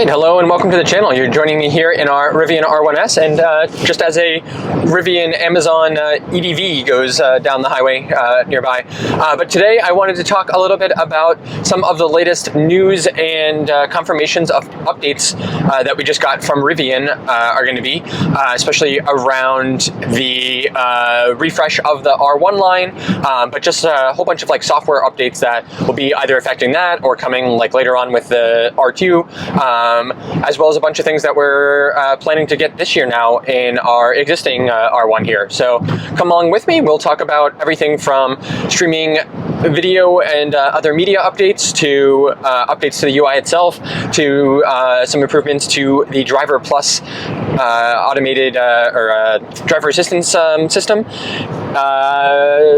Alright, hello and welcome to the channel. You're joining me here in our Rivian R1S, and just as a Rivian Amazon EDV goes down the highway nearby. But today I wanted to talk a little bit about some of the latest news and confirmations of updates that we just got from Rivian are going to be, especially around the refresh of the R1 line, but just a whole bunch of like software updates that will be either affecting that or coming like later on with the R2. As well as a bunch of things that we're planning to get this year now in our existing R1 here. So come along with me. We'll talk about everything from streaming video and other media updates to updates to the UI itself, to some improvements to the Driver Plus automated or driver assistance system.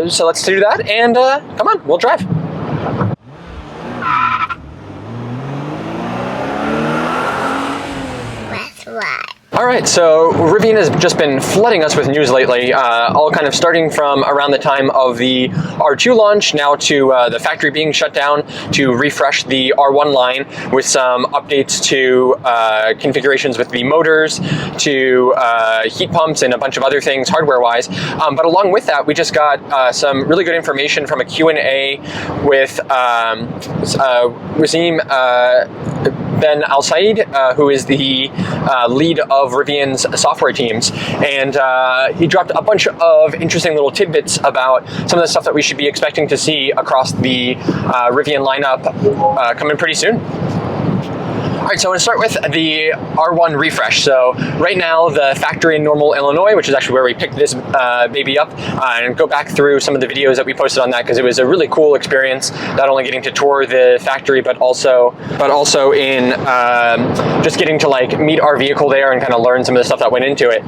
So let's do that, and come on, we'll drive. Alright, so Rivian has just been flooding us with news lately, all kind of starting from around the time of the R2 launch, now to the factory being shut down, to refresh the R1 line with some updates to configurations with the motors, to heat pumps and a bunch of other things hardware-wise. But along with that, we just got some really good information from a Q&A with Wasim Ben Al-Said, who is the lead of Rivian's software teams, and he dropped a bunch of interesting little tidbits about some of the stuff that we should be expecting to see across the Rivian lineup coming pretty soon. Alright, so I'm going to start with the R1 refresh. So right now, the factory in Normal, Illinois, which is actually where we picked this baby up, and go back through some of the videos that we posted on that, because it was a really cool experience, not only getting to tour the factory, but also in just getting to like meet our vehicle there and kind of learn some of the stuff that went into it.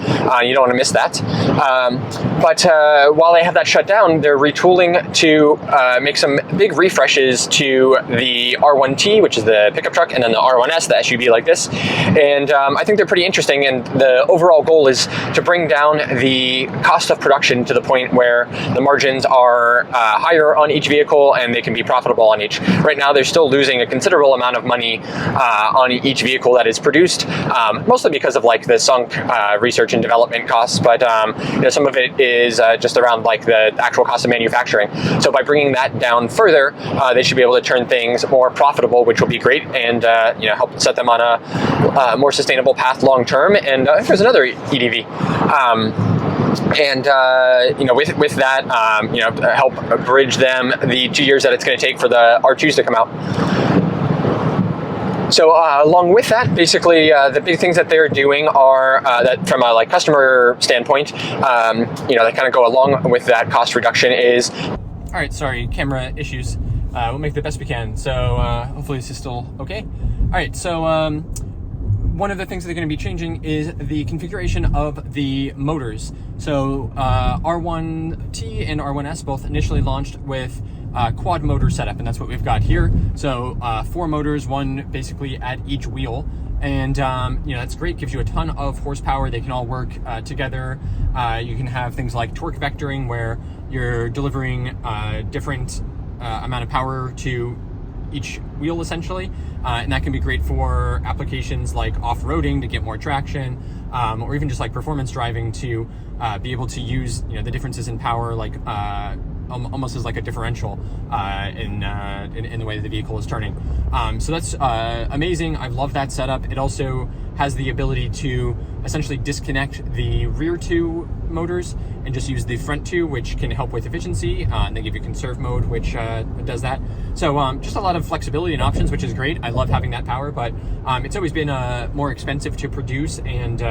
You don't want to miss that. But while they have that shut down, they're retooling to make some big refreshes to the R1T, which is the pickup truck, and then the R1S, the SUV like this, and I think they're pretty interesting, and the overall goal is to bring down the cost of production to the point where the margins are higher on each vehicle and they can be profitable on each. Right now they're still losing a considerable amount of money on each vehicle that is produced, mostly because of like the sunk research and development costs, but you know, some of it is just around like the actual cost of manufacturing. So by bringing that down further, they should be able to turn things more profitable, which will be great, and you know, help set them on a more sustainable path long term. And there's another EDV. You know, with that, you know, help bridge them the 2 years that it's going to take for the R2s to come out. So along with that, basically the big things that they're doing are that from a like customer standpoint, you know, that kind of go along with that cost reduction is. All right, sorry, camera issues. We'll make the best we can. So hopefully this is still okay. All right, so one of the things that they're going to be changing is the configuration of the motors. So R1T and R1S both initially launched with quad motor setup, and that's what we've got here. So 4 motors, one basically at each wheel. And you know, that's great, gives you a ton of horsepower. They can all work together. You can have things like torque vectoring, where you're delivering different amount of power to each wheel essentially, and that can be great for applications like off-roading to get more traction, or even just like performance driving to be able to use, you know, the differences in power like almost as like a differential in the way that the vehicle is turning. So that's amazing. I love that setup. It also has the ability to essentially disconnect the rear 2 motors and just use the front 2, which can help with efficiency. And they give you conserve mode, which does that. So just a lot of flexibility and options, which is great. I love having that power, but it's always been more expensive to produce and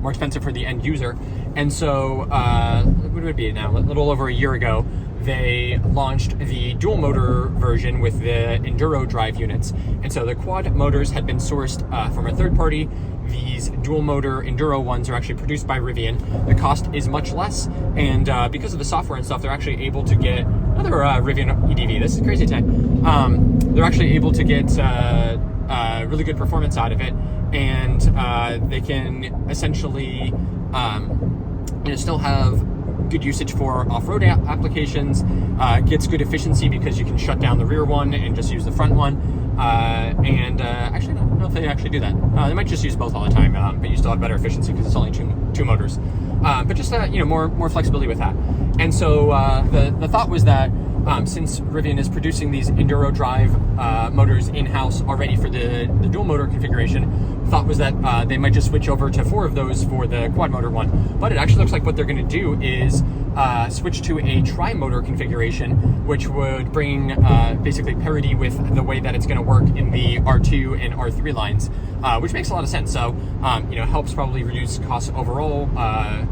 more expensive for the end user. And so what would it be now? A little over a year ago, they launched the dual motor version with the Enduro drive units. And so the quad motors had been sourced from a third party. These dual motor Enduro ones are actually produced by Rivian. The cost is much less, and because of the software and stuff, they're actually able to get another Rivian EDV. This is crazy today. They're actually able to get really good performance out of it, and they can essentially you know, still have good usage for off-road applications, gets good efficiency because you can shut down the rear one and just use the front one. Actually, I don't know if if they actually do that. They might just use both all the time, but you still have better efficiency because it's only two motors. But just more flexibility with that. And so the thought was that since Rivian is producing these enduro drive motors in-house already for the dual motor configuration, the thought was that they might just switch over to 4 of those for the quad motor one. But it actually looks like what they're going to do is switch to a tri-motor configuration, which would bring basically parity with the way that it's going to work in the R2 and R3 lines, which makes a lot of sense. So, helps probably reduce costs overall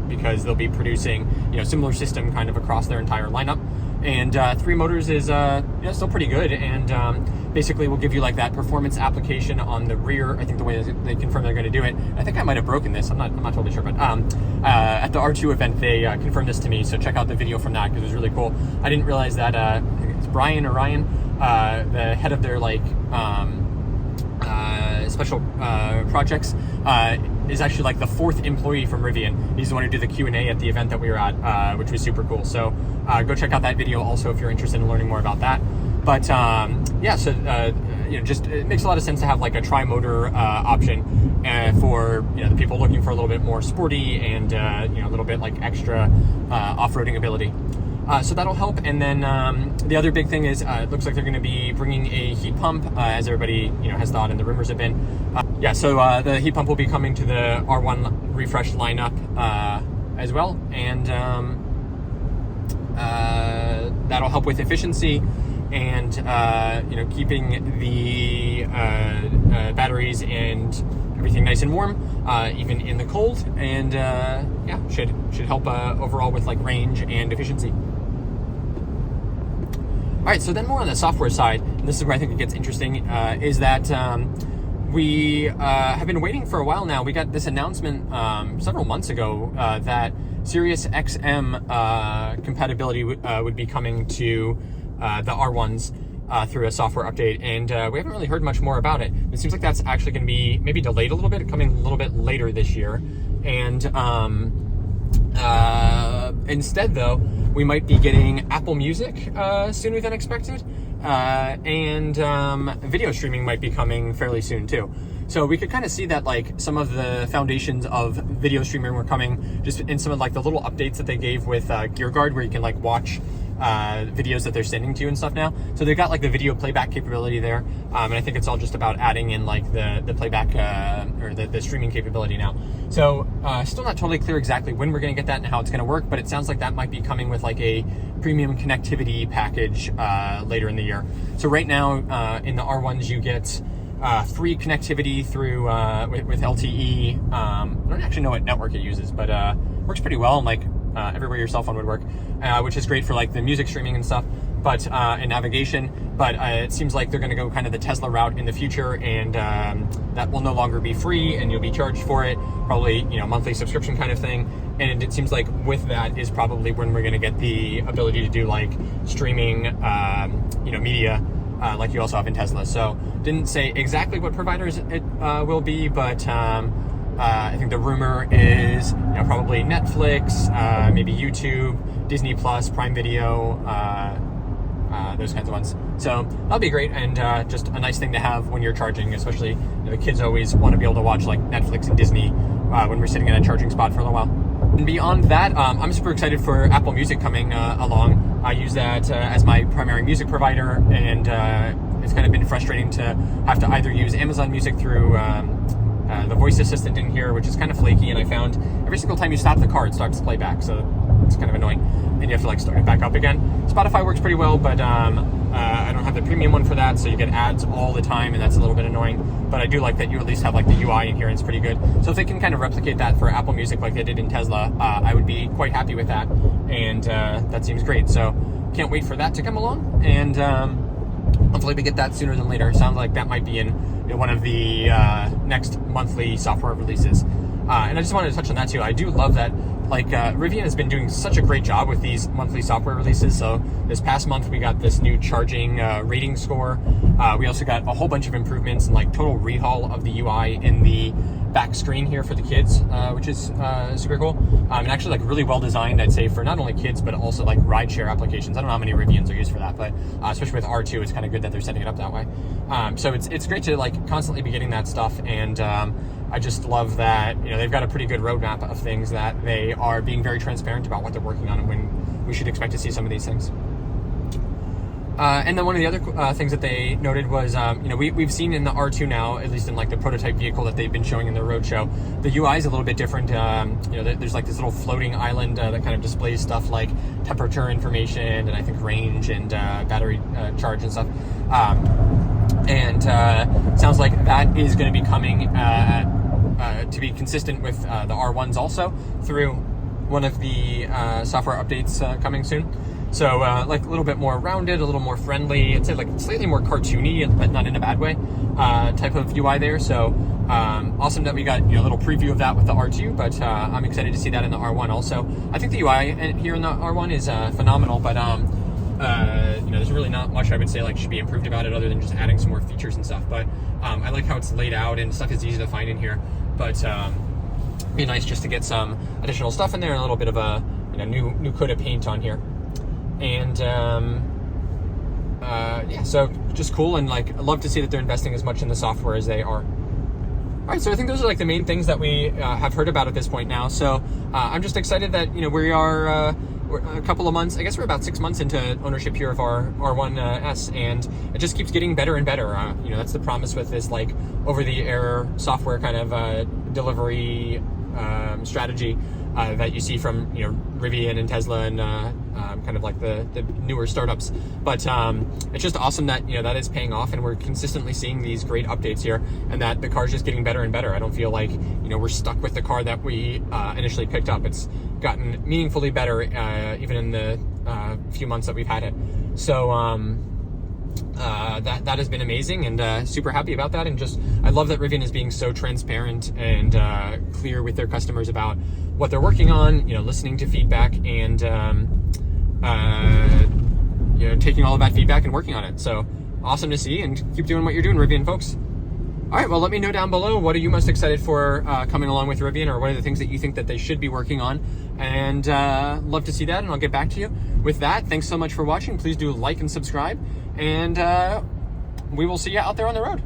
because they'll be producing, similar system kind of across their entire lineup. And 3 motors is still pretty good, and basically will give you like that performance application on the rear. I think the way they confirm they're going to do it. I think I might have broken this. I'm not totally sure, but at the R2 event they confirmed this to me. So check out the video from that because it was really cool. I didn't realize that I think it's Brian or Ryan, the head of their special projects, is actually like the 4th employee from Rivian. He's the one who did the Q&A at the event that we were at, which was super cool. So go check out that video also if you're interested in learning more about that. But just it makes a lot of sense to have like a tri-motor option for the people looking for a little bit more sporty and a little bit like extra off-roading ability. So that'll help. And then the other big thing is it looks like they're going to be bringing a heat pump, as everybody has thought and the rumors have been. So the heat pump will be coming to the R1 refresh lineup as well, and that'll help with efficiency and keeping the batteries and everything nice and warm, even in the cold, and should help overall with like range and efficiency. All right, so then more on the software side, and this is where I think it gets interesting, is that we have been waiting for a while now. We got this announcement several months ago that Sirius XM compatibility would be coming to the R1s through a software update, and we haven't really heard much more about it. It seems like that's actually going to be maybe delayed a little bit, coming a little bit later this year. And instead, though, we might be getting Apple Music sooner than expected, and video streaming might be coming fairly soon too. So we could kind of see that like some of the foundations of video streaming were coming just in some of like the little updates that they gave with GearGuard, where you can like watch videos that they're sending to you and stuff now. So they've got like the video playback capability there, and I think it's all just about adding in like the playback or the streaming capability now. So still not totally clear exactly when we're going to get that and how it's going to work, but it sounds like that might be coming with like a premium connectivity package later in the year. So right now in the R1s you get free connectivity through with LTE. I don't actually know what network it uses, but works pretty well, and like everywhere your cell phone would work, which is great for like the music streaming and stuff, but and navigation. But it seems like they're going to go kind of the Tesla route in the future, and that will no longer be free, and you'll be charged for it, probably monthly subscription kind of thing. And it seems like with that is probably when we're going to get the ability to do like streaming, media. Like you also have in Tesla. So didn't say exactly what providers it will be, but I think the rumor is probably Netflix, maybe YouTube, Disney Plus, Prime Video, those kinds of ones. So that'll be great, and just a nice thing to have when you're charging, especially the kids always want to be able to watch like Netflix and Disney when we're sitting in a charging spot for a little while. And beyond that, I'm super excited for Apple Music coming along. I use that as my primary music provider, and it's kind of been frustrating to have to either use Amazon Music through the voice assistant in here, which is kind of flaky, and I found every single time you stop the car, it starts to play back, so it's kind of annoying, and you have to like start it back up again. Spotify works pretty well, but I don't have the premium one for that, so you get ads all the time, and that's a little bit annoying. But I do like that you at least have like the UI in here, and it's pretty good. So if they can kind of replicate that for Apple Music like they did in Tesla, I would be quite happy with that, and that seems great. So can't wait for that to come along, and hopefully we get that sooner than later. Sounds like that might be in one of the next monthly software releases. And I just wanted to touch on that too. I do love that like Rivian has been doing such a great job with these monthly software releases. So this past month we got this new charging rating score. We also got a whole bunch of improvements and like total rehaul of the UI in the back screen here for the kids, which is super cool. And actually like really well designed, I'd say, for not only kids but also like rideshare applications. I don't know how many Rivians are used for that, but especially with R2, it's kind of good that they're setting it up that way. So it's great to like constantly be getting that stuff, and I just love that, you know, they've got a pretty good roadmap of things that they are being very transparent about what they're working on and when we should expect to see some of these things. And then one of the other things that they noted was, you know, we've seen in the R2 now, at least in like the prototype vehicle that they've been showing in the roadshow, the UI is a little bit different. You know, there's like this little floating island that kind of displays stuff like temperature information and I think range and battery charge and stuff. And sounds like that is going to be coming to be consistent with the R1s also through one of the software updates coming soon. So like a little bit more rounded, a little more friendly, I'd say like slightly more cartoony, but not in a bad way, type of UI there. So awesome that we got, you know, a little preview of that with the R2, but I'm excited to see that in the R1 also. I think the UI here in the R1 is phenomenal, but you know, there's really not much I would say like should be improved about it other than just adding some more features and stuff. But I like how it's laid out and stuff is easy to find in here. But it'd be nice just to get some additional stuff in there and a little bit of a, you know, new coat of paint on here. And yeah, so just cool, and like I love to see that they're investing as much in the software as they are. All right, so I think those are like the main things that we have heard about at this point now. So I'm just excited that, you know, we are we're a couple of months, I guess we're about 6 months into ownership here of our R1S, and it just keeps getting better and better. You know, that's the promise with this like over-the-air software kind of delivery strategy that you see from, you know, Rivian and Tesla and kind of like the newer startups. But it's just awesome that, you know, that is paying off, and we're consistently seeing these great updates here, and that the car's just getting better and better. I don't feel like, you know, we're stuck with the car that we initially picked up. It's gotten meaningfully better even in the few months that we've had it. So that has been amazing, and super happy about that. And just, I love that Rivian is being so transparent and clear with their customers about what they're working on, you know, listening to feedback and you know, taking all of that feedback and working on it. So awesome to see, and keep doing what you're doing, Rivian folks. All right, well, let me know down below, what are you most excited for coming along with Rivian, or what are the things that you think that they should be working on? And love to see that, and I'll get back to you. With that, thanks so much for watching. Please do like and subscribe, and we will see you out there on the road.